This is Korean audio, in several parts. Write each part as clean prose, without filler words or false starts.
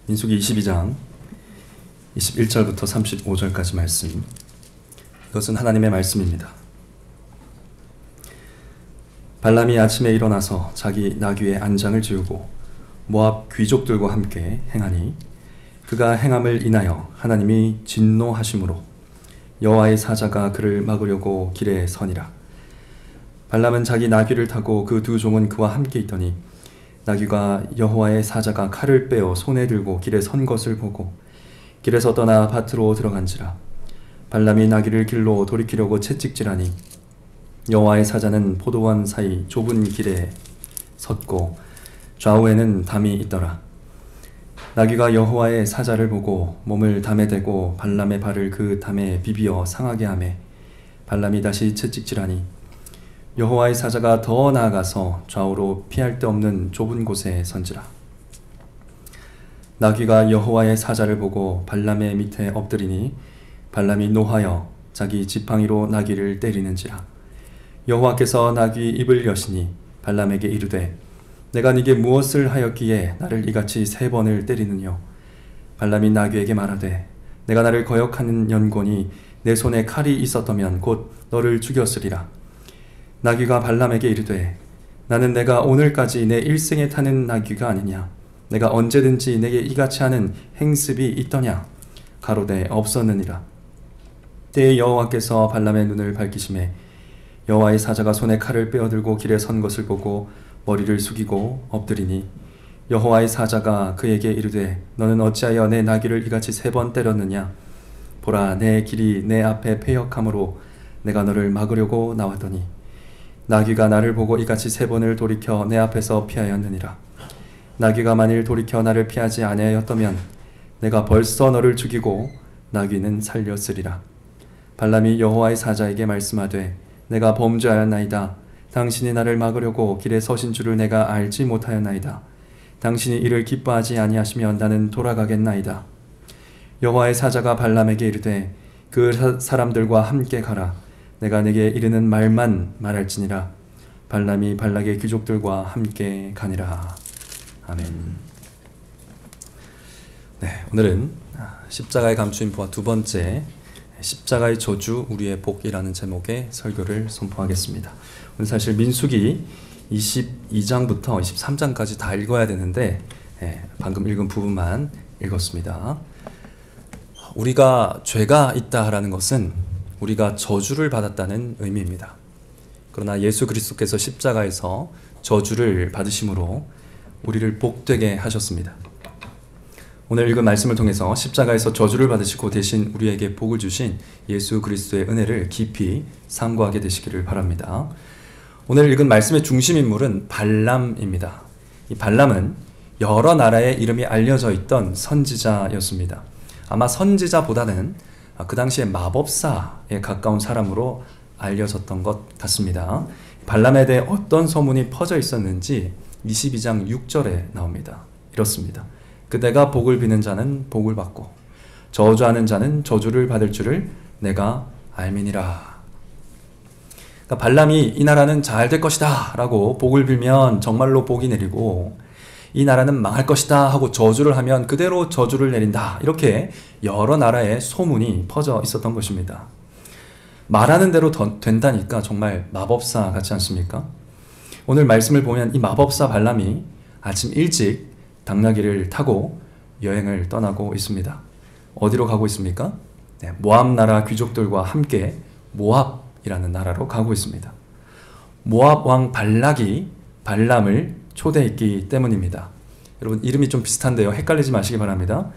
민수기 22장 21절부터 35절까지 말씀. 이것은 하나님의 말씀입니다. 발람이 아침에 일어나서 자기 나귀의 안장을 지우고 모압 귀족들과 함께 행하니 그가 행함을 인하여 하나님이 진노하심으로 여호와의 사자가 그를 막으려고 길에 서니라. 발람은 자기 나귀를 타고 그 두 종은 그와 함께 있더니 나귀가 여호와의 사자가 칼을 빼어 손에 들고 길에 선 것을 보고 길에서 떠나 밭으로 들어간지라. 발람이 나귀를 길로 돌이키려고 채찍질하니 여호와의 사자는 포도원 사이 좁은 길에 섰고 좌우에는 담이 있더라. 나귀가 여호와의 사자를 보고 몸을 담에 대고 발람의 발을 그 담에 비비어 상하게 하매 발람이 다시 채찍질하니 여호와의 사자가 더 나아가서 좌우로 피할 데 없는 좁은 곳에 선지라. 나귀가 여호와의 사자를 보고 발람의 밑에 엎드리니 발람이 노하여 자기 지팡이로 나귀를 때리는지라. 여호와께서 나귀 입을 여시니 발람에게 이르되 내가 네게 무엇을 하였기에 나를 이같이 3번을 때리느뇨. 발람이 나귀에게 말하되 내가 나를 거역하는 연곤이 내 손에 칼이 있었다면 곧 너를 죽였으리라. 나귀가 발람에게 이르되 나는 내가 오늘까지 내 일생에 타는 나귀가 아니냐. 내가 언제든지 내게 이같이 하는 행습이 있더냐. 가로되 없었느니라. 때에 여호와께서 발람의 눈을 밝히시매 여호와의 사자가 손에 칼을 빼어들고 길에 선 것을 보고 머리를 숙이고 엎드리니 여호와의 사자가 그에게 이르되 너는 어찌하여 내 나귀를 이같이 3번 때렸느냐. 보라, 내 길이 내 앞에 패역함으로 내가 너를 막으려고 나왔더니 나귀가 나를 보고 이같이 3번을 돌이켜 내 앞에서 피하였느니라. 나귀가 만일 돌이켜 나를 피하지 아니하였다면 내가 벌써 너를 죽이고 나귀는 살렸으리라. 발람이 여호와의 사자에게 말씀하되 내가 범죄하였나이다. 당신이 나를 막으려고 길에 서신 줄을 내가 알지 못하였나이다. 당신이 이를 기뻐하지 아니하시면 나는 돌아가겠나이다. 여호와의 사자가 발람에게 이르되 그 사람들과 함께 가라. 내가 네게 이르는 말만 말할지니라. 발람이 발락의 귀족들과 함께 가니라. 아멘. 네, 오늘은 십자가의 감추임과 두 번째 십자가의 저주 우리의 복이라는 제목의 설교를 선포하겠습니다. 오늘 사실 민수기 22장부터 23장까지 다 읽어야 되는데 방금 읽은 부분만 읽었습니다. 우리가 죄가 있다라는 것은 우리가 저주를 받았다는 의미입니다. 그러나 예수 그리스도께서 십자가에서 저주를 받으심으로 우리를 복되게 하셨습니다. 오늘 읽은 말씀을 통해서 십자가에서 저주를 받으시고 대신 우리에게 복을 주신 예수 그리스도의 은혜를 깊이 상고하게 되시기를 바랍니다. 오늘 읽은 말씀의 중심 인물은 발람입니다. 이 발람은 여러 나라의 이름이 알려져 있던 선지자였습니다. 아마 선지자보다는 그 당시에 마법사에 가까운 사람으로 알려졌던 것 같습니다. 발람에 대해 어떤 소문이 퍼져 있었는지 22장 6절에 나옵니다. 이렇습니다. 그대가 복을 비는 자는 복을 받고 저주하는 자는 저주를 받을 줄을 내가 알미니라. 그러니까 발람이 이 나라는 잘 될 것이다 라고 복을 빌면 정말로 복이 내리고 이 나라는 망할 것이다 하고 저주를 하면 그대로 저주를 내린다. 이렇게 여러 나라의 소문이 퍼져 있었던 것입니다. 말하는 대로 된다니까 정말 마법사 같지 않습니까? 오늘 말씀을 보면 이 마법사 발람이 아침 일찍 당나귀를 타고 여행을 떠나고 있습니다. 어디로 가고 있습니까? 네, 모압 나라 귀족들과 함께 모압이라는 나라로 가고 있습니다. 모압 왕 발락이 발람을 초대했기 때문입니다. 여러분 이름이 좀 비슷한데요. 헷갈리지 마시기 바랍니다.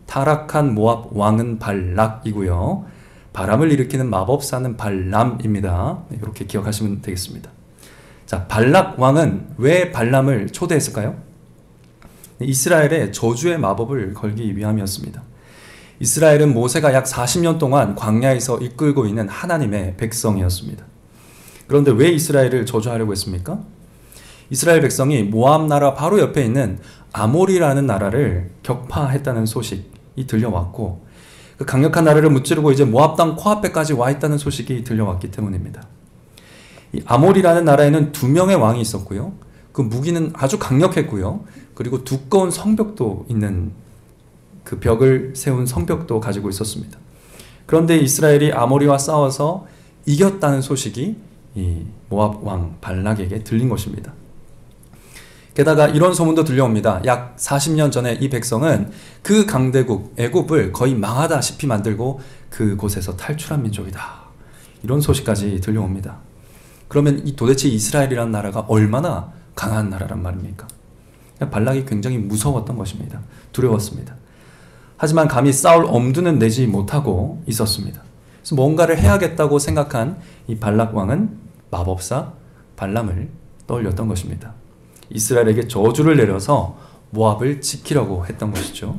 타락한 모압 왕은 발락이고요. 바람을 일으키는 마법사는 발람입니다. 이렇게 기억하시면 되겠습니다. 자, 발락 왕은 왜 발람을 초대했을까요? 이스라엘에 저주의 마법을 걸기 위함이었습니다. 이스라엘은 모세가 약 40년 동안 광야에서 이끌고 있는 하나님의 백성이었습니다. 그런데 왜 이스라엘을 저주하려고 했습니까? 이스라엘 백성이 모압 나라 바로 옆에 있는 아몰이라는 나라를 격파했다는 소식이 들려왔고 그 강력한 나라를 무찌르고 이제 모압 땅 코앞에까지 와 있다는 소식이 들려왔기 때문입니다. 이 아몰이라는 나라에는 2명의 왕이 있었고요. 그 무기는 아주 강력했고요. 그리고 두꺼운 성벽도 있는 그 벽을 세운 성벽도 가지고 있었습니다. 그런데 이스라엘이 아모리와 싸워서 이겼다는 소식이 이 모압 왕 발락에게 들린 것입니다. 게다가 이런 소문도 들려옵니다. 약 40년 전에 이 백성은 그 강대국 애굽을 거의 망하다시피 만들고 그곳에서 탈출한 민족이다. 이런 소식까지 들려옵니다. 그러면 도대체 이스라엘이라는 나라가 얼마나 강한 나라란 말입니까? 발락이 굉장히 무서웠던 것입니다. 두려웠습니다. 하지만 감히 싸울 엄두는 내지 못하고 있었습니다. 그래서 뭔가를 해야겠다고 생각한 이 발락 왕은 마법사 발람을 떠올렸던 것입니다. 이스라엘에게 저주를 내려서 모압을 지키려고 했던 것이죠.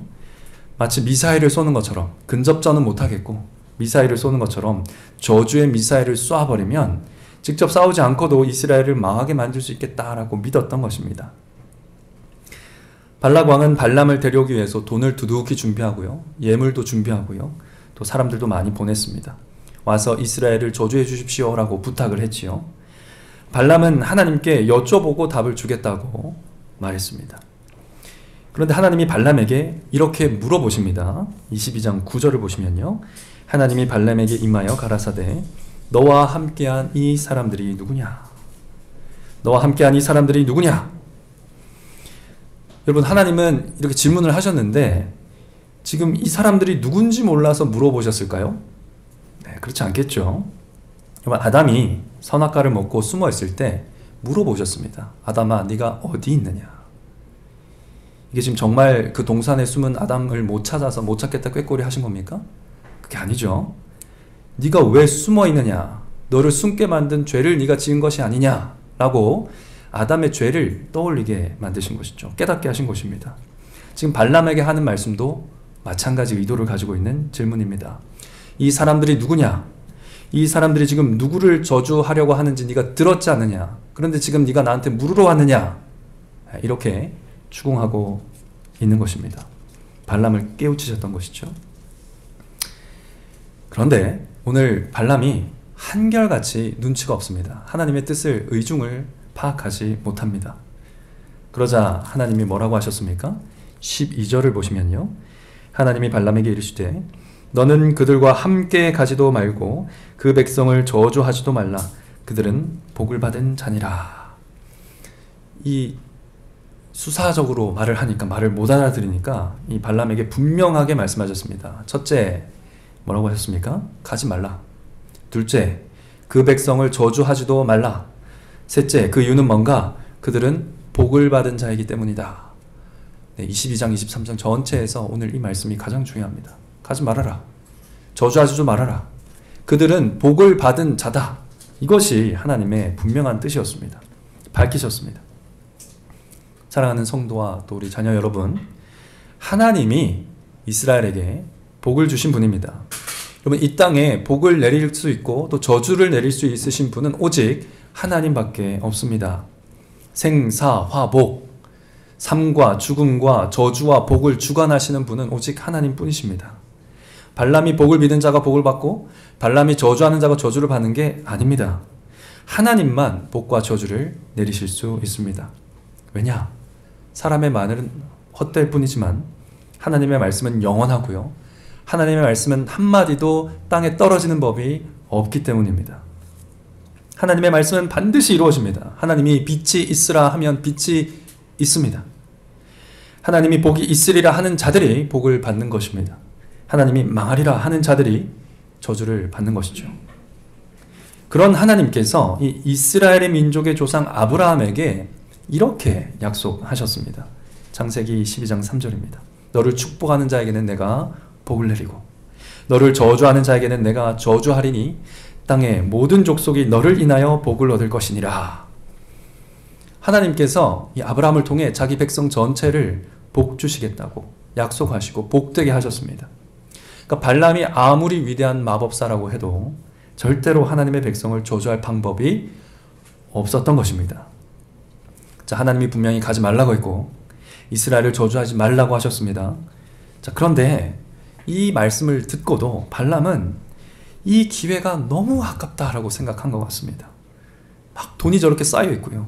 마치 미사일을 쏘는 것처럼, 근접전은 못하겠고 미사일을 쏘는 것처럼 저주의 미사일을 쏴버리면 직접 싸우지 않고도 이스라엘을 망하게 만들 수 있겠다라고 믿었던 것입니다. 발락 왕은 발람을 데려오기 위해서 돈을 두둑히 준비하고요, 예물도 준비하고요, 또 사람들도 많이 보냈습니다. 와서 이스라엘을 저주해 주십시오라고 부탁을 했지요. 발람은 하나님께 여쭤보고 답을 주겠다고 말했습니다. 그런데 하나님이 발람에게 이렇게 물어보십니다. 22장 9절을 보시면요, 하나님이 발람에게 임하여 가라사대 너와 함께한 이 사람들이 누구냐? 너와 함께한 이 사람들이 누구냐? 여러분, 하나님은 이렇게 질문을 하셨는데 지금 이 사람들이 누군지 몰라서 물어보셨을까요? 네, 그렇지 않겠죠. 여러분, 아담이 선악과를 먹고 숨어 있을 때 물어보셨습니다. 아담아, 네가 어디 있느냐? 이게 지금 정말 그 동산에 숨은 아담을 못 찾아서 못 찾겠다 꾀꼬리 하신 겁니까? 그게 아니죠. 네가 왜 숨어 있느냐? 너를 숨게 만든 죄를 네가 지은 것이 아니냐? 라고 아담의 죄를 떠올리게 만드신 것이죠. 깨닫게 하신 것입니다. 지금 발람에게 하는 말씀도 마찬가지 의도를 가지고 있는 질문입니다. 이 사람들이 누구냐? 이 사람들이 지금 누구를 저주하려고 하는지 네가 들었지 않느냐? 그런데 지금 네가 나한테 물으러 왔느냐? 이렇게 추궁하고 있는 것입니다. 발람을 깨우치셨던 것이죠. 그런데 오늘 발람이 한결같이 눈치가 없습니다. 하나님의 뜻을, 의중을 파악하지 못합니다. 그러자 하나님이 뭐라고 하셨습니까? 12절을 보시면요, 하나님이 발람에게 이르시되 너는 그들과 함께 가지도 말고 그 백성을 저주하지도 말라. 그들은 복을 받은 자니라. 이 수사적으로 말을 하니까, 말을 못 알아들으니까 이 발람에게 분명하게 말씀하셨습니다. 첫째, 뭐라고 하셨습니까? 가지 말라. 둘째, 그 백성을 저주하지도 말라. 셋째, 그 이유는 뭔가? 그들은 복을 받은 자이기 때문이다. 네, 22장, 23장 전체에서 오늘 이 말씀이 가장 중요합니다. 가지 말아라. 저주하지도 말아라. 그들은 복을 받은 자다. 이것이 하나님의 분명한 뜻이었습니다. 밝히셨습니다. 사랑하는 성도와 또 우리 자녀 여러분, 하나님이 이스라엘에게 복을 주신 분입니다. 여러분, 이 땅에 복을 내릴 수 있고 또 저주를 내릴 수 있으신 분은 오직 하나님밖에 없습니다. 생사화복, 삶과 죽음과 저주와 복을 주관하시는 분은 오직 하나님 뿐이십니다. 발람이 복을 믿은 자가 복을 받고 발람이 저주하는 자가 저주를 받는 게 아닙니다. 하나님만 복과 저주를 내리실 수 있습니다. 왜냐? 사람의 말은 헛될 뿐이지만 하나님의 말씀은 영원하고요, 하나님의 말씀은 한마디도 땅에 떨어지는 법이 없기 때문입니다. 하나님의 말씀은 반드시 이루어집니다. 하나님이 빛이 있으라 하면 빛이 있습니다. 하나님이 복이 있으리라 하는 자들이 복을 받는 것입니다. 하나님이 망하리라 하는 자들이 저주를 받는 것이죠. 그런 하나님께서 이 이스라엘의 민족의 조상 아브라함에게 이렇게 약속하셨습니다. 창세기 12장 3절입니다. 너를 축복하는 자에게는 내가 복을 내리고 너를 저주하는 자에게는 내가 저주하리니 땅의 모든 족속이 너를 인하여 복을 얻을 것이니라. 하나님께서 이 아브라함을 통해 자기 백성 전체를 복 주시겠다고 약속하시고 복되게 하셨습니다. 그러니까 발람이 아무리 위대한 마법사라고 해도 절대로 하나님의 백성을 저주할 방법이 없었던 것입니다. 자, 하나님이 분명히 가지 말라고 했고 이스라엘을 저주하지 말라고 하셨습니다. 자, 그런데 이 말씀을 듣고도 발람은 이 기회가 너무 아깝다라고 생각한 것 같습니다. 막 돈이 저렇게 쌓여 있고요,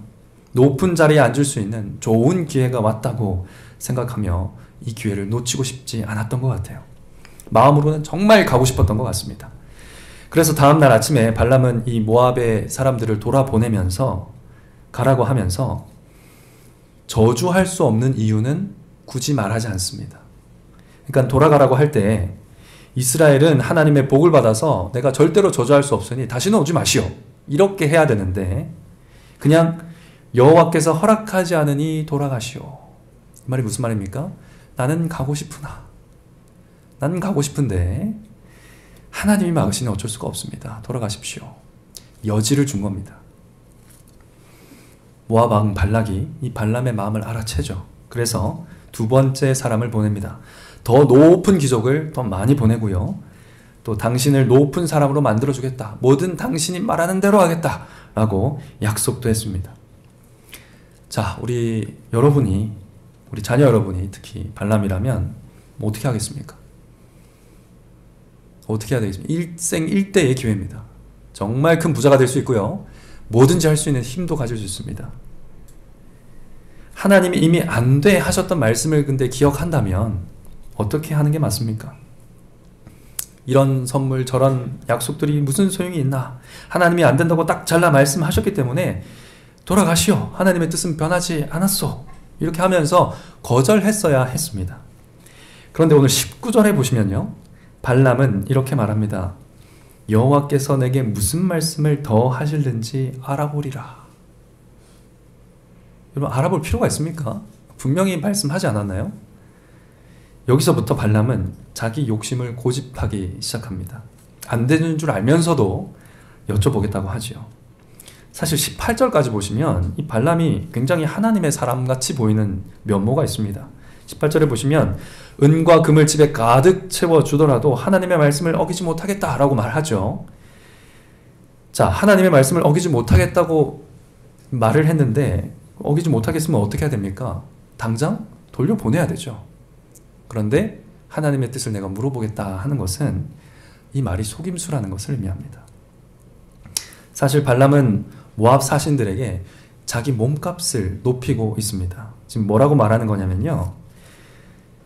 높은 자리에 앉을 수 있는 좋은 기회가 왔다고 생각하며 이 기회를 놓치고 싶지 않았던 것 같아요. 마음으로는 정말 가고 싶었던 것 같습니다. 그래서 다음날 아침에 발람은 이 모압의 사람들을 돌아보내면서 가라고 하면서 저주할 수 없는 이유는 굳이 말하지 않습니다. 그러니까 돌아가라고 할 때 이스라엘은 하나님의 복을 받아서 내가 절대로 저주할 수 없으니 다시는 오지 마시오, 이렇게 해야 되는데 그냥 여호와께서 허락하지 않으니 돌아가시오. 이 말이 무슨 말입니까? 나는 가고 싶으나, 나는 가고 싶은데 하나님이 막으시니 어쩔 수가 없습니다. 돌아가십시오. 여지를 준 겁니다. 모압 왕 발락이 이 발람의 마음을 알아채죠. 그래서 두 번째 사람을 보냅니다. 더 높은 귀족을 더 많이 보내고요. 또 당신을 높은 사람으로 만들어주겠다. 뭐든 당신이 말하는 대로 하겠다. 라고 약속도 했습니다. 자, 우리 자녀 여러분이 특히 발람이라면 뭐 어떻게 하겠습니까? 어떻게 해야 되겠습니까? 일생일대의 기회입니다. 정말 큰 부자가 될 수 있고요. 뭐든지 할 수 있는 힘도 가질 수 있습니다. 하나님이 이미 안 돼 하셨던 말씀을 근데 기억한다면 어떻게 하는 게 맞습니까? 이런 선물 저런 약속들이 무슨 소용이 있나? 하나님이 안 된다고 딱 잘라 말씀하셨기 때문에 돌아가시오. 하나님의 뜻은 변하지 않았소. 이렇게 하면서 거절했어야 했습니다. 그런데 오늘 19절에 보시면요, 발람은 이렇게 말합니다. 여호와께서 내게 무슨 말씀을 더 하실는지 알아보리라. 여러분, 알아볼 필요가 있습니까? 분명히 말씀하지 않았나요? 여기서부터 발람은 자기 욕심을 고집하기 시작합니다. 안 되는 줄 알면서도 여쭤보겠다고 하지요. 사실 18절까지 보시면 이 발람이 굉장히 하나님의 사람같이 보이는 면모가 있습니다. 18절에 보시면 은과 금을 집에 가득 채워주더라도 하나님의 말씀을 어기지 못하겠다라고 말하죠. 자, 하나님의 말씀을 어기지 못하겠다고 말을 했는데 어기지 못하겠으면 어떻게 해야 됩니까? 당장 돌려보내야 되죠. 그런데 하나님의 뜻을 내가 물어보겠다 하는 것은 이 말이 속임수라는 것을 의미합니다. 사실 발람은 모압 사신들에게 자기 몸값을 높이고 있습니다. 지금 뭐라고 말하는 거냐면요,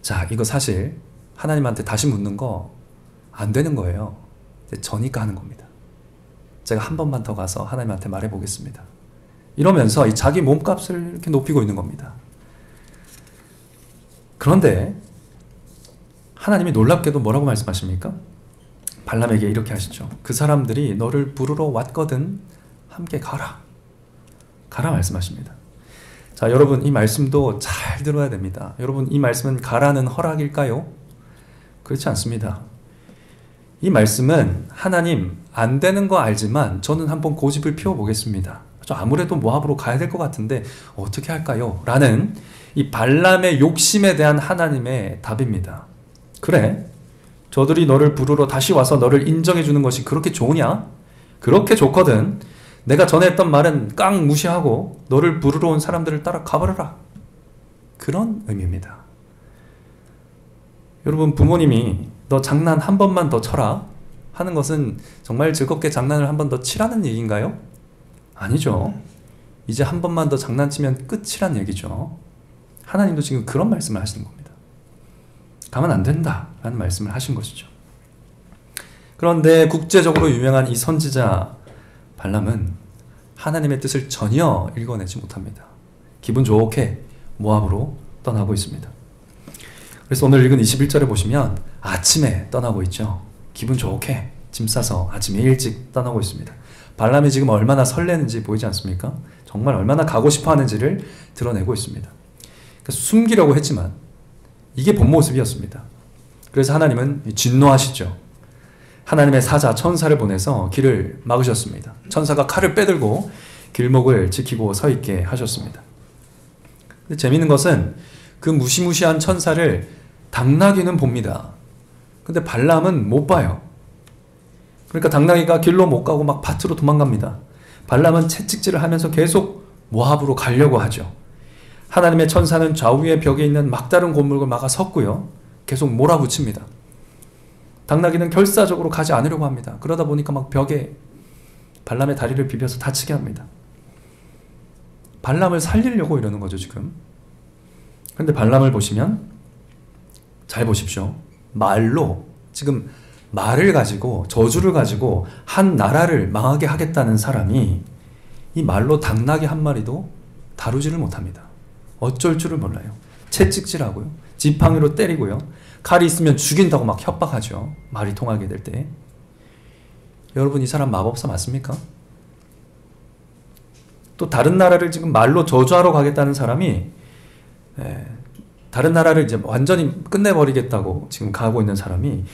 자, 이거 사실 하나님한테 다시 묻는 거 안 되는 거예요. 저니까 하는 겁니다. 제가 한 번만 더 가서 하나님한테 말해보겠습니다. 이러면서 이 자기 몸값을 이렇게 높이고 있는 겁니다. 그런데 하나님이 놀랍게도 뭐라고 말씀하십니까? 발람에게 이렇게 하시죠. 그 사람들이 너를 부르러 왔거든 함께 가라. 가라 말씀하십니다. 자, 여러분, 이 말씀도 잘 들어야 됩니다. 여러분, 이 말씀은 가라는 허락일까요? 그렇지 않습니다. 이 말씀은 하나님 안 되는 거 알지만 저는 한번 고집을 피워보겠습니다. 아무래도 모압으로 가야 될 것 같은데 어떻게 할까요? 라는 이 발람의 욕심에 대한 하나님의 답입니다. 그래, 저들이 너를 부르러 다시 와서 너를 인정해 주는 것이 그렇게 좋으냐? 그렇게 좋거든. 내가 전에 했던 말은 깡 무시하고 너를 부르러 온 사람들을 따라 가버려라. 그런 의미입니다. 여러분, 부모님이 너 장난 한 번만 더 쳐라 하는 것은 정말 즐겁게 장난을 한 번 더 치라는 얘기인가요? 아니죠. 이제 한 번만 더 장난치면 끝이란 얘기죠. 하나님도 지금 그런 말씀을 하시는 겁니다. 가면 안 된다 라는 말씀을 하신 것이죠. 그런데 국제적으로 유명한 이 선지자 발람은 하나님의 뜻을 전혀 읽어내지 못합니다. 기분 좋게 모압으로 떠나고 있습니다. 그래서 오늘 읽은 21절에 보시면 아침에 떠나고 있죠. 기분 좋게 짐 싸서 아침에 일찍 떠나고 있습니다. 발람이 지금 얼마나 설레는지 보이지 않습니까? 정말 얼마나 가고 싶어 하는지를 드러내고 있습니다. 숨기려고 했지만 이게 본 모습이었습니다. 그래서 하나님은 진노하시죠. 하나님의 사자 천사를 보내서 길을 막으셨습니다. 천사가 칼을 빼들고 길목을 지키고 서 있게 하셨습니다. 근데 재미있는 것은 그 무시무시한 천사를 당나귀는 봅니다. 근데 발람은 못 봐요. 그러니까 당나귀가 길로 못 가고 막 밭으로 도망갑니다. 발람은 채찍질을 하면서 계속 모압으로 가려고 하죠. 하나님의 천사는 좌우의 벽에 있는 막다른 골목을 막아 섰고요. 계속 몰아붙입니다. 당나귀는 결사적으로 가지 않으려고 합니다. 그러다 보니까 막 벽에 발람의 다리를 비벼서 다치게 합니다. 발람을 살리려고 이러는 거죠, 지금. 그런데 발람을 보시면 잘 보십시오. 말로, 지금 말을 가지고, 저주를 가지고 한 나라를 망하게 하겠다는 사람이 이 말로 당나귀 한 마리도 다루지를 못합니다. 어쩔 줄을 몰라요. 채찍질하고요, 지팡이로 때리고요, 칼이 있으면 죽인다고 막 협박하죠. 말이 통하게 될 때. 여러분, 이 사람 마법사 맞습니까? 또 다른 나라를 지금 말로 저주하러 가겠다는 사람이, 다른 나라를 이제 완전히 끝내버리겠다고 지금 가고 있는 사람이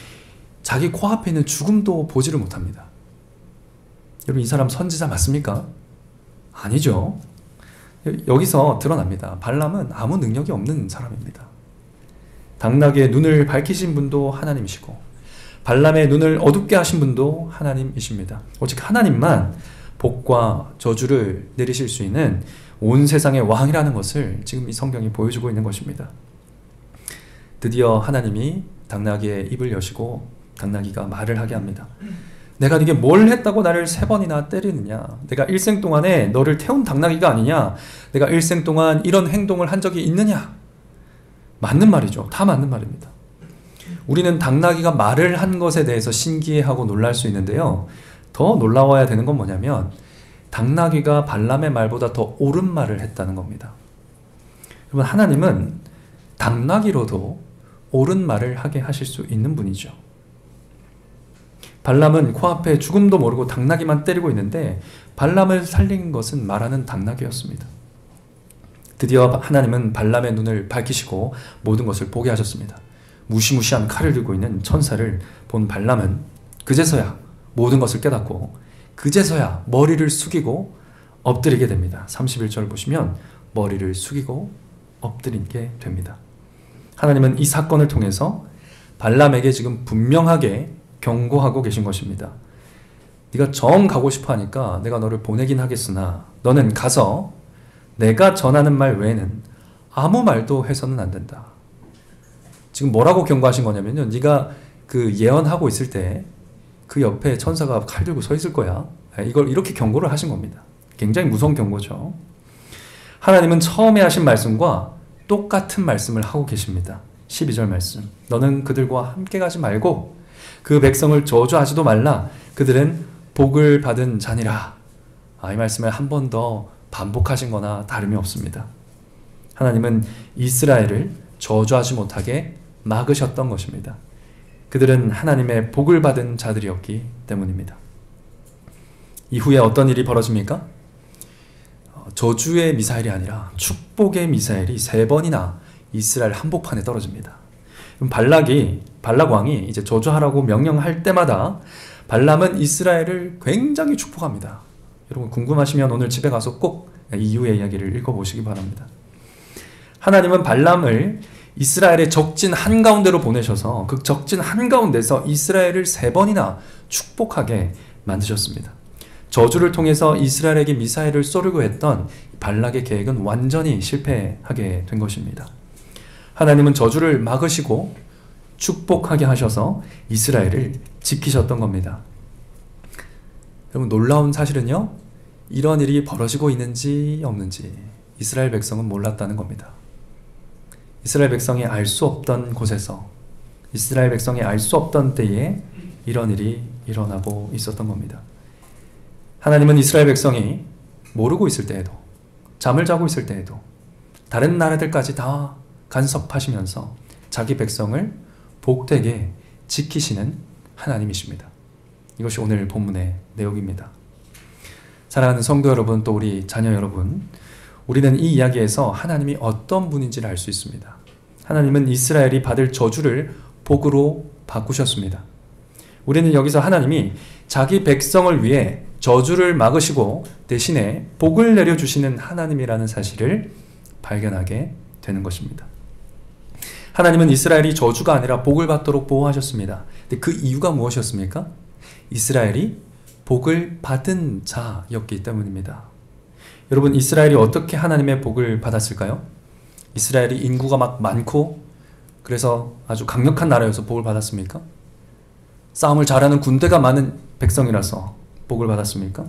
자기 코앞에 있는 죽음도 보지를 못합니다. 여러분, 이 사람 선지자 맞습니까? 아니죠. 여기서 드러납니다. 발람은 아무 능력이 없는 사람입니다. 당나귀의 눈을 밝히신 분도 하나님이시고 발람의 눈을 어둡게 하신 분도 하나님이십니다. 오직 하나님만 복과 저주를 내리실 수 있는 온 세상의 왕이라는 것을 지금 이 성경이 보여주고 있는 것입니다. 드디어 하나님이 당나귀의 입을 여시고 당나귀가 말을 하게 합니다. 내가 네게 뭘 했다고 나를 3번이나 때리느냐? 내가 일생 동안에 너를 태운 당나귀가 아니냐? 내가 일생 동안 이런 행동을 한 적이 있느냐? 맞는 말이죠. 다 맞는 말입니다. 우리는 당나귀가 말을 한 것에 대해서 신기해하고 놀랄 수 있는데요, 더 놀라워야 되는 건 뭐냐면 당나귀가 발람의 말보다 더 옳은 말을 했다는 겁니다. 여러분, 하나님은 당나귀로도 옳은 말을 하게 하실 수 있는 분이죠. 발람은 코앞에 죽음도 모르고 당나귀만 때리고 있는데 발람을 살린 것은 말하는 당나귀였습니다. 드디어 하나님은 발람의 눈을 밝히시고 모든 것을 보게 하셨습니다. 무시무시한 칼을 들고 있는 천사를 본 발람은 그제서야 모든 것을 깨닫고 그제서야 머리를 숙이고 엎드리게 됩니다. 31절 보시면 머리를 숙이고 엎드리게 됩니다. 하나님은 이 사건을 통해서 발람에게 지금 분명하게 경고하고 계신 것입니다. 네가 정 가고 싶어 하니까 내가 너를 보내긴 하겠으나 너는 가서 내가 전하는 말 외에는 아무 말도 해서는 안 된다. 지금 뭐라고 경고하신 거냐면요, 네가 그 예언하고 있을 때 그 옆에 천사가 칼 들고 서 있을 거야. 이걸 이렇게 경고를 하신 겁니다. 굉장히 무서운 경고죠. 하나님은 처음에 하신 말씀과 똑같은 말씀을 하고 계십니다. 12절 말씀. 너는 그들과 함께 가지 말고 그 백성을 저주하지도 말라. 그들은 복을 받은 자니라. 이 말씀을 한 번 더 반복하신 거나 다름이 없습니다. 하나님은 이스라엘을 저주하지 못하게 막으셨던 것입니다. 그들은 하나님의 복을 받은 자들이었기 때문입니다. 이후에 어떤 일이 벌어집니까? 저주의 미사일이 아니라 축복의 미사일이 3번이나 이스라엘 한복판에 떨어집니다. 그럼 발락 왕이 이제 저주하라고 명령할 때마다 발람은 이스라엘을 굉장히 축복합니다. 여러분, 궁금하시면 오늘 집에 가서 꼭 이후의 이야기를 읽어보시기 바랍니다. 하나님은 발람을 이스라엘의 적진 한가운데로 보내셔서 그 적진 한가운데서 이스라엘을 3번이나 축복하게 만드셨습니다. 저주를 통해서 이스라엘에게 미사일을 쏘려고 했던 발락의 계획은 완전히 실패하게 된 것입니다. 하나님은 저주를 막으시고 축복하게 하셔서 이스라엘을 지키셨던 겁니다. 여러분, 놀라운 사실은요, 이런 일이 벌어지고 있는지 없는지 이스라엘 백성은 몰랐다는 겁니다. 이스라엘 백성이 알 수 없던 곳에서, 이스라엘 백성이 알 수 없던 때에 이런 일이 일어나고 있었던 겁니다. 하나님은 이스라엘 백성이 모르고 있을 때에도, 잠을 자고 있을 때에도 다른 나라들까지 다 간섭하시면서 자기 백성을 복되게 지키시는 하나님이십니다. 이것이 오늘 본문의 내용입니다. 사랑하는 성도 여러분, 또 우리 자녀 여러분, 우리는 이 이야기에서 하나님이 어떤 분인지를 알 수 있습니다. 하나님은 이스라엘이 받을 저주를 복으로 바꾸셨습니다. 우리는 여기서 하나님이 자기 백성을 위해 저주를 막으시고 대신에 복을 내려주시는 하나님이라는 사실을 발견하게 되는 것입니다. 하나님은 이스라엘이 저주가 아니라 복을 받도록 보호하셨습니다. 근데 그 이유가 무엇이었습니까? 이스라엘이 복을 받은 자였기 때문입니다. 여러분, 이스라엘이 어떻게 하나님의 복을 받았을까요? 이스라엘이 인구가 막 많고 그래서 아주 강력한 나라여서 복을 받았습니까? 싸움을 잘하는 군대가 많은 백성이라서 복을 받았습니까?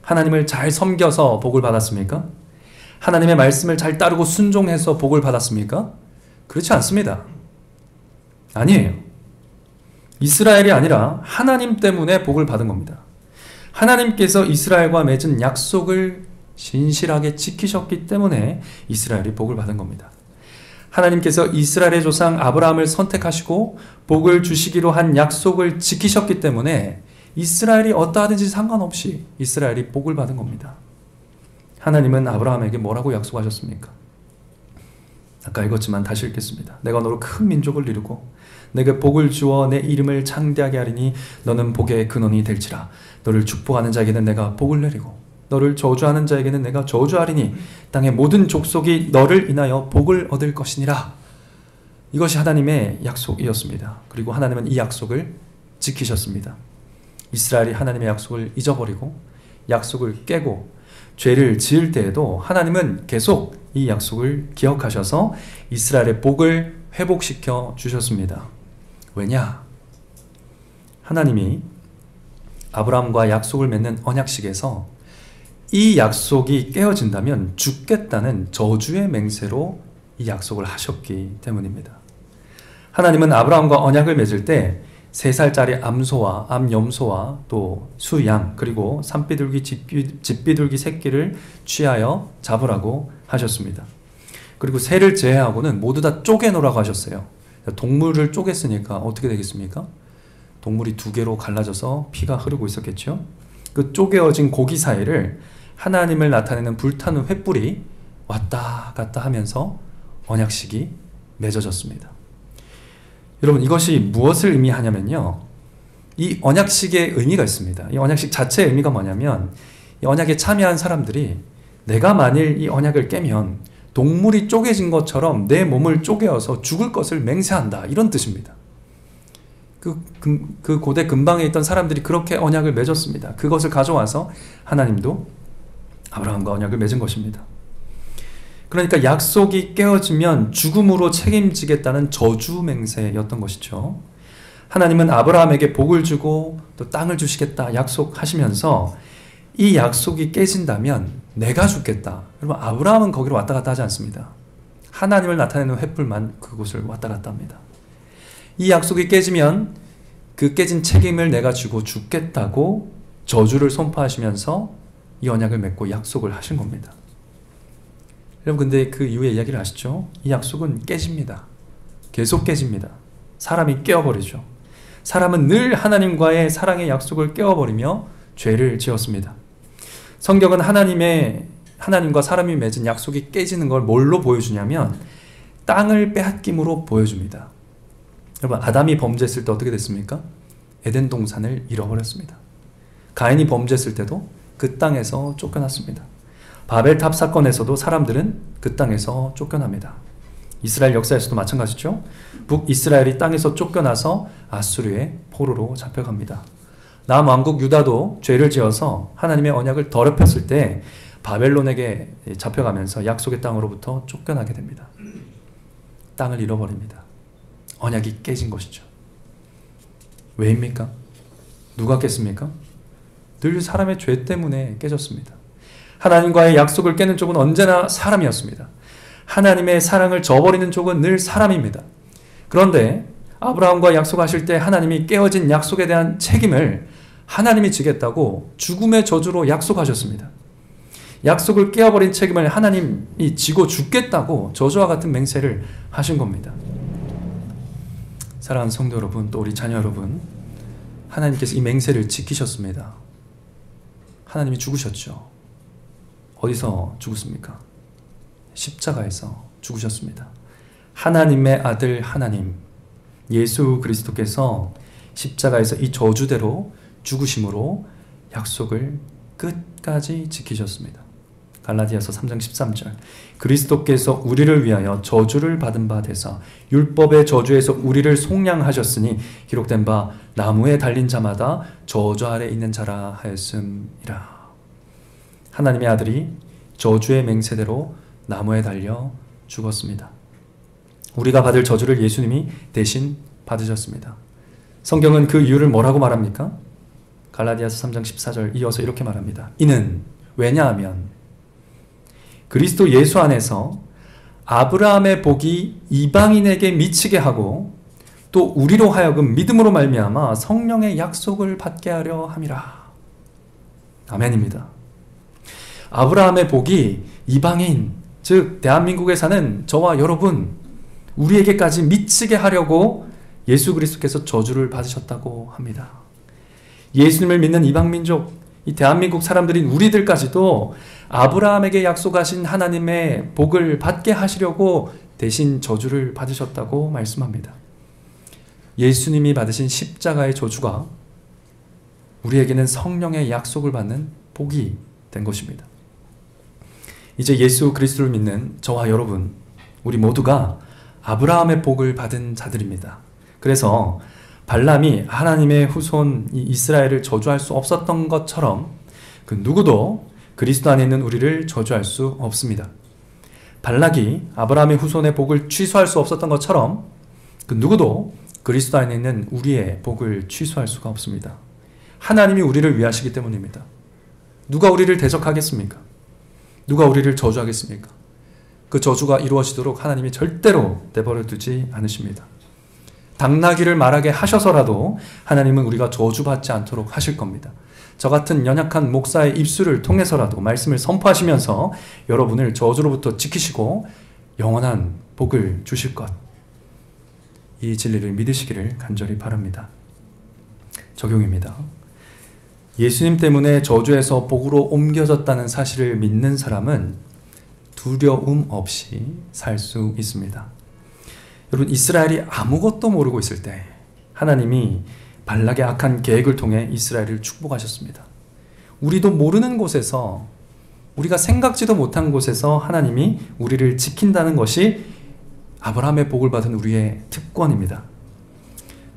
하나님을 잘 섬겨서 복을 받았습니까? 하나님의 말씀을 잘 따르고 순종해서 복을 받았습니까? 그렇지 않습니다. 아니에요. 이스라엘이 아니라 하나님 때문에 복을 받은 겁니다. 하나님께서 이스라엘과 맺은 약속을 신실하게 지키셨기 때문에 이스라엘이 복을 받은 겁니다. 하나님께서 이스라엘의 조상 아브라함을 선택하시고 복을 주시기로 한 약속을 지키셨기 때문에 이스라엘이 어떠하든지 상관없이 이스라엘이 복을 받은 겁니다. 하나님은 아브라함에게 뭐라고 약속하셨습니까? 아까 읽었지만 다시 읽겠습니다. 내가 너로 큰 민족을 이루고 내게 복을 주어 내 이름을 창대하게 하리니 너는 복의 근원이 될지라. 너를 축복하는 자에게는 내가 복을 내리고 너를 저주하는 자에게는 내가 저주하리니 땅의 모든 족속이 너를 인하여 복을 얻을 것이니라. 이것이 하나님의 약속이었습니다. 그리고 하나님은 이 약속을 지키셨습니다. 이스라엘이 하나님의 약속을 잊어버리고 약속을 깨고 죄를 지을 때에도 하나님은 계속 이 약속을 기억하셔서 이스라엘의 복을 회복시켜 주셨습니다. 왜냐? 하나님이 아브라함과 약속을 맺는 언약식에서 이 약속이 깨어진다면 죽겠다는 저주의 맹세로 이 약속을 하셨기 때문입니다. 하나님은 아브라함과 언약을 맺을 때 3살짜리 암소와 암염소와 또 수양 그리고 산비둘기 집비둘기 새끼를 취하여 잡으라고 하셨습니다. 그리고 새를 제외하고는 모두 다 쪼개놓으라고 하셨어요. 동물을 쪼갰으니까 어떻게 되겠습니까? 동물이 2개로 갈라져서 피가 흐르고 있었겠죠. 그 쪼개어진 고기 사이를 하나님을 나타내는 불타는 횃불이 왔다 갔다 하면서 언약식이 맺어졌습니다. 여러분, 이것이 무엇을 의미하냐면요, 이 언약식의 의미가 있습니다. 이 언약식 자체의 의미가 뭐냐면 이 언약에 참여한 사람들이 내가 만일 이 언약을 깨면 동물이 쪼개진 것처럼 내 몸을 쪼개어서 죽을 것을 맹세한다, 이런 뜻입니다. 그 고대 근방에 있던 사람들이 그렇게 언약을 맺었습니다. 그것을 가져와서 하나님도 아브라함과 언약을 맺은 것입니다. 그러니까 약속이 깨어지면 죽음으로 책임지겠다는 저주 맹세였던 것이죠. 하나님은 아브라함에게 복을 주고 또 땅을 주시겠다 약속하시면서 이 약속이 깨진다면 내가 죽겠다. 여러분, 아브라함은 거기로 왔다 갔다 하지 않습니다. 하나님을 나타내는 횃불만 그곳을 왔다 갔다 합니다. 이 약속이 깨지면 그 깨진 책임을 내가 지고 죽겠다고 저주를 선포하시면서 이 언약을 맺고 약속을 하신 겁니다. 여러분, 근데 그 이후의 이야기를 아시죠? 이 약속은 깨집니다. 계속 깨집니다. 사람이 깨어버리죠. 사람은 늘 하나님과의 사랑의 약속을 깨어버리며 죄를 지었습니다. 성경은 하나님과 사람이 맺은 약속이 깨지는 걸 뭘로 보여주냐면 땅을 빼앗김으로 보여줍니다. 여러분, 아담이 범죄했을 때 어떻게 됐습니까? 에덴 동산을 잃어버렸습니다. 가인이 범죄했을 때도 그 땅에서 쫓겨났습니다. 바벨탑 사건에서도 사람들은 그 땅에서 쫓겨납니다. 이스라엘 역사에서도 마찬가지죠. 북이스라엘이 땅에서 쫓겨나서 아수르의 포로로 잡혀갑니다. 남왕국 유다도 죄를 지어서 하나님의 언약을 더럽혔을 때 바벨론에게 잡혀가면서 약속의 땅으로부터 쫓겨나게 됩니다. 땅을 잃어버립니다. 언약이 깨진 것이죠. 왜입니까? 누가 깼습니까? 늘 사람의 죄 때문에 깨졌습니다. 하나님과의 약속을 깨는 쪽은 언제나 사람이었습니다. 하나님의 사랑을 저버리는 쪽은 늘 사람입니다. 그런데 아브라함과 약속하실 때 하나님이 깨어진 약속에 대한 책임을 하나님이 지겠다고 죽음의 저주로 약속하셨습니다. 약속을 깨어버린 책임을 하나님이 지고 죽겠다고 저주와 같은 맹세를 하신 겁니다. 사랑하는 성도 여러분, 또 우리 자녀 여러분, 하나님께서 이 맹세를 지키셨습니다. 하나님이 죽으셨죠. 어디서 죽었습니까? 십자가에서 죽으셨습니다. 하나님의 아들 하나님 예수 그리스도께서 십자가에서 이 저주대로 죽으심으로 약속을 끝까지 지키셨습니다. 갈라디아서 3장 13절 그리스도께서 우리를 위하여 저주를 받은 바 되사 율법의 저주에서 우리를 속량하셨으니 기록된 바 나무에 달린 자마다 저주 아래 있는 자라 하였음이라. 하나님의 아들이 저주의 맹세대로 나무에 달려 죽었습니다. 우리가 받을 저주를 예수님이 대신 받으셨습니다. 성경은 그 이유를 뭐라고 말합니까? 갈라디아서 3장 14절 이어서 이렇게 말합니다. 이는 왜냐하면 그리스도 예수 안에서 아브라함의 복이 이방인에게 미치게 하고 또 우리로 하여금 믿음으로 말미암아 성령의 약속을 받게 하려 함이라. 아멘입니다. 아브라함의 복이 이방인, 즉 대한민국에 사는 저와 여러분, 우리에게까지 미치게 하려고 예수 그리스도께서 저주를 받으셨다고 합니다. 예수님을 믿는 이방민족, 이 대한민국 사람들인 우리들까지도 아브라함에게 약속하신 하나님의 복을 받게 하시려고 대신 저주를 받으셨다고 말씀합니다. 예수님이 받으신 십자가의 저주가 우리에게는 성령의 약속을 받는 복이 된 것입니다. 이제 예수 그리스도를 믿는 저와 여러분, 우리 모두가 아브라함의 복을 받은 자들입니다. 그래서 발람이 하나님의 후손 이스라엘을 저주할 수 없었던 것처럼 그 누구도 그리스도 안에 있는 우리를 저주할 수 없습니다. 발락이 아브라함의 후손의 복을 취소할 수 없었던 것처럼 그 누구도 그리스도 안에 있는 우리의 복을 취소할 수가 없습니다. 하나님이 우리를 위하시기 때문입니다. 누가 우리를 대적하겠습니까? 누가 우리를 저주하겠습니까? 그 저주가 이루어지도록 하나님이 절대로 내버려 두지 않으십니다. 당나귀를 말하게 하셔서라도 하나님은 우리가 저주받지 않도록 하실 겁니다. 저 같은 연약한 목사의 입술을 통해서라도 말씀을 선포하시면서 여러분을 저주로부터 지키시고 영원한 복을 주실 것, 이 진리를 믿으시기를 간절히 바랍니다. 적용입니다. 예수님 때문에 저주에서 복으로 옮겨졌다는 사실을 믿는 사람은 두려움 없이 살 수 있습니다. 여러분, 이스라엘이 아무것도 모르고 있을 때 하나님이 발락의 악한 계획을 통해 이스라엘을 축복하셨습니다. 우리도 모르는 곳에서, 우리가 생각지도 못한 곳에서 하나님이 우리를 지킨다는 것이 아브라함의 복을 받은 우리의 특권입니다.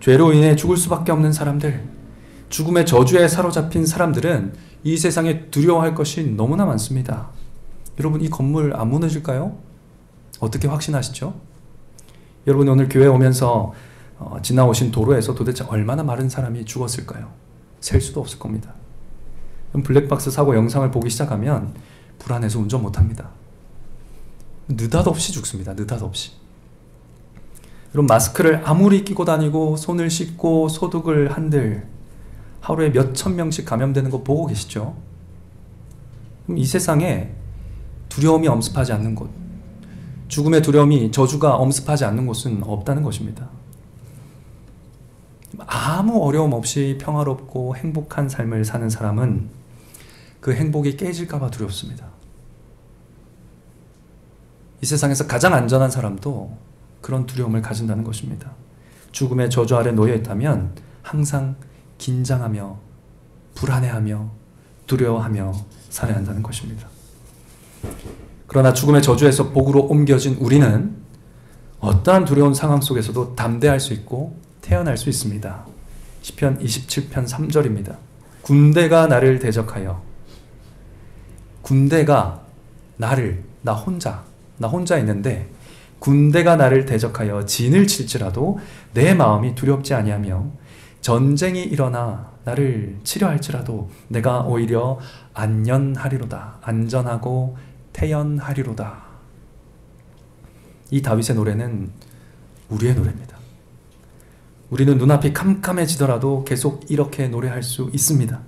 죄로 인해 죽을 수밖에 없는 사람들, 죽음의 저주에 사로잡힌 사람들은 이 세상에 두려워할 것이 너무나 많습니다. 여러분, 이 건물 안 무너질까요? 어떻게 확신하시죠? 여러분, 오늘 교회 오면서 지나오신 도로에서 도대체 얼마나 많은 사람이 죽었을까요? 셀 수도 없을 겁니다. 블랙박스 사고 영상을 보기 시작하면 불안해서 운전 못합니다. 느닷없이 죽습니다. 느닷없이. 여러분, 마스크를 아무리 끼고 다니고 손을 씻고 소독을 한들 하루에 몇천 명씩 감염되는 거 보고 계시죠? 그럼 이 세상에 두려움이 엄습하지 않는 곳, 죽음의 두려움이, 저주가 엄습하지 않는 곳은 없다는 것입니다. 아무 어려움 없이 평화롭고 행복한 삶을 사는 사람은 그 행복이 깨질까 봐 두렵습니다. 이 세상에서 가장 안전한 사람도 그런 두려움을 가진다는 것입니다. 죽음의 저주 아래 놓여 있다면 항상 긴장하며 불안해하며 두려워하며 살아야 한다는 것입니다. 그러나 죽음의 저주에서 복으로 옮겨진 우리는 어떠한 두려운 상황 속에서도 담대할 수 있고 태어날 수 있습니다. 시편 27편 3절입니다. 군대가 나를 대적하여, 군대가 나를, 나 혼자 있는데 군대가 나를 대적하여 진을 칠지라도 내 마음이 두렵지 아니하며 전쟁이 일어나 나를 치려 할지라도 내가 오히려 안연하리로다. 안전하고 태연하리로다. 이 다윗의 노래는 우리의 노래입니다. 우리는 눈앞이 캄캄해지더라도 계속 이렇게 노래할 수 있습니다.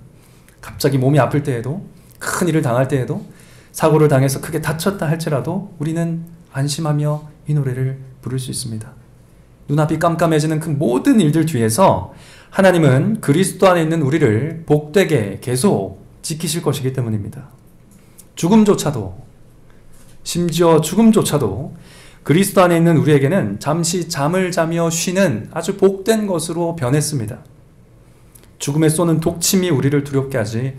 갑자기 몸이 아플 때에도, 큰 일을 당할 때에도, 사고를 당해서 크게 다쳤다 할지라도 우리는 안심하며 이 노래를 부를 수 있습니다. 눈앞이 깜깜해지는 그 모든 일들 뒤에서 하나님은 그리스도 안에 있는 우리를 복되게 계속 지키실 것이기 때문입니다. 죽음조차도, 심지어 죽음조차도 그리스도 안에 있는 우리에게는 잠시 잠을 자며 쉬는 아주 복된 것으로 변했습니다. 죽음에 쏘는 독침이 우리를 두렵게 하지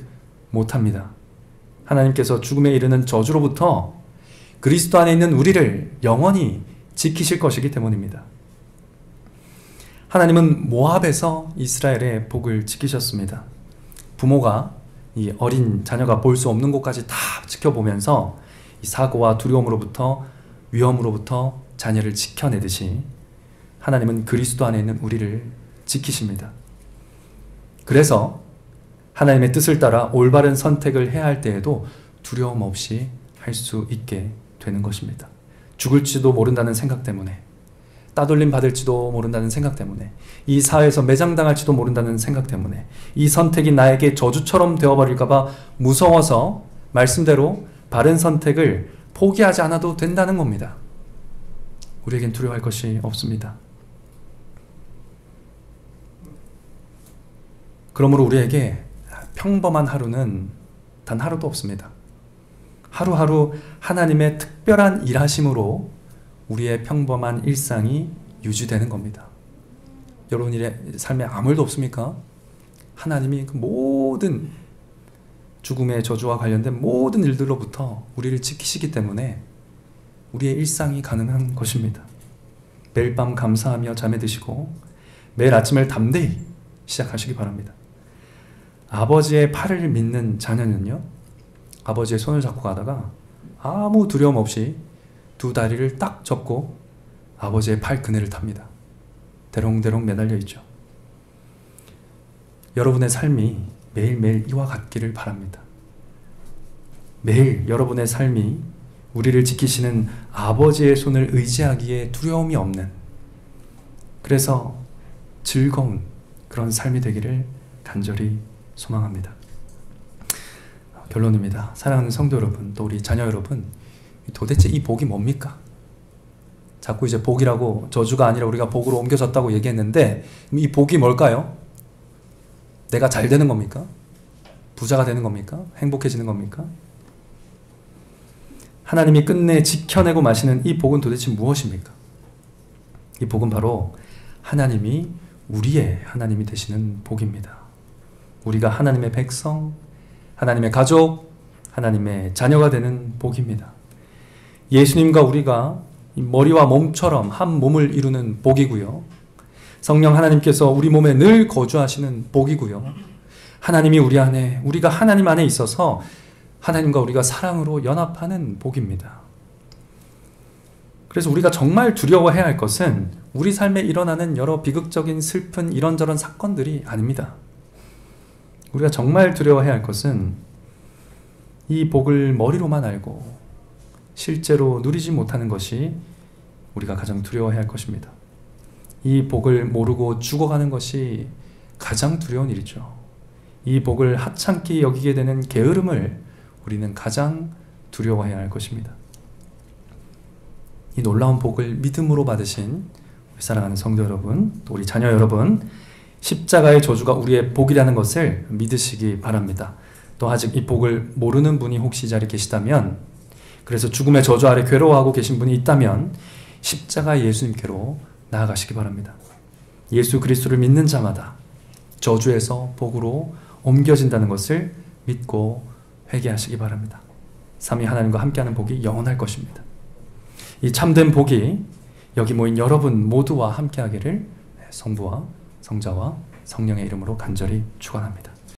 못합니다. 하나님께서 죽음에 이르는 저주로부터 그리스도 안에 있는 우리를 영원히 지키실 것이기 때문입니다. 하나님은 모압에서 이스라엘의 복을 지키셨습니다. 부모가 이 어린 자녀가 볼 수 없는 곳까지 다 지켜보면서 이 사고와 두려움으로부터, 위험으로부터 자녀를 지켜내듯이 하나님은 그리스도 안에 있는 우리를 지키십니다. 그래서 하나님의 뜻을 따라 올바른 선택을 해야 할 때에도 두려움 없이 할 수 있게 되는 것입니다. 죽을지도 모른다는 생각 때문에, 따돌림 받을지도 모른다는 생각 때문에, 이 사회에서 매장당할지도 모른다는 생각 때문에, 이 선택이 나에게 저주처럼 되어버릴까봐 무서워서 말씀대로 바른 선택을 포기하지 않아도 된다는 겁니다. 우리에겐 두려워할 것이 없습니다. 그러므로 우리에게 평범한 하루는 단 하루도 없습니다. 하루하루 하나님의 특별한 일하심으로 우리의 평범한 일상이 유지되는 겁니다. 여러분의 삶에 아무 일도 없습니까? 하나님이 그 모든 죽음의 저주와 관련된 모든 일들로부터 우리를 지키시기 때문에 우리의 일상이 가능한 것입니다. 매일 밤 감사하며 잠에 드시고 매일 아침을 담대히 시작하시기 바랍니다. 아버지의 팔을 믿는 자녀는요, 아버지의 손을 잡고 가다가 아무 두려움 없이 두 다리를 딱 접고 아버지의 팔 그네를 탑니다. 대롱대롱 매달려 있죠. 여러분의 삶이 매일매일 이와 같기를 바랍니다. 매일 여러분의 삶이 우리를 지키시는 아버지의 손을 의지하기에 두려움이 없는, 그래서 즐거운 그런 삶이 되기를 간절히 소망합니다. 결론입니다. 사랑하는 성도 여러분, 또 우리 자녀 여러분, 도대체 이 복이 뭡니까? 자꾸 이제 복이라고, 저주가 아니라 우리가 복으로 옮겨졌다고 얘기했는데 이 복이 뭘까요? 내가 잘 되는 겁니까? 부자가 되는 겁니까? 행복해지는 겁니까? 하나님이 끝내 지켜내고 마시는 이 복은 도대체 무엇입니까? 이 복은 바로 하나님이 우리의 하나님이 되시는 복입니다. 우리가 하나님의 백성, 하나님의 가족, 하나님의 자녀가 되는 복입니다. 예수님과 우리가 머리와 몸처럼 한 몸을 이루는 복이고요. 성령 하나님께서 우리 몸에 늘 거주하시는 복이고요. 하나님이 우리 안에, 우리가 하나님 안에 있어서 하나님과 우리가 사랑으로 연합하는 복입니다. 그래서 우리가 정말 두려워해야 할 것은 우리 삶에 일어나는 여러 비극적인 슬픈 이런저런 사건들이 아닙니다. 우리가 정말 두려워해야 할 것은 이 복을 머리로만 알고 실제로 누리지 못하는 것이 우리가 가장 두려워해야 할 것입니다. 이 복을 모르고 죽어가는 것이 가장 두려운 일이죠. 이 복을 하찮게 여기게 되는 게으름을 우리는 가장 두려워해야 할 것입니다. 이 놀라운 복을 믿음으로 받으신 우리 사랑하는 성도 여러분, 또 우리 자녀 여러분, 십자가의 저주가 우리의 복이라는 것을 믿으시기 바랍니다. 또 아직 이 복을 모르는 분이 혹시 이 자리에 계시다면, 그래서 죽음의 저주 아래 괴로워하고 계신 분이 있다면 십자가 예수님께로 나아가시기 바랍니다. 예수 그리스도를 믿는 자마다 저주에서 복으로 옮겨진다는 것을 믿고 회개하시기 바랍니다. 삼위 하나님과 함께하는 복이 영원할 것입니다. 이 참된 복이 여기 모인 여러분 모두와 함께하기를 성부와 성자와 성령의 이름으로 간절히 축원합니다.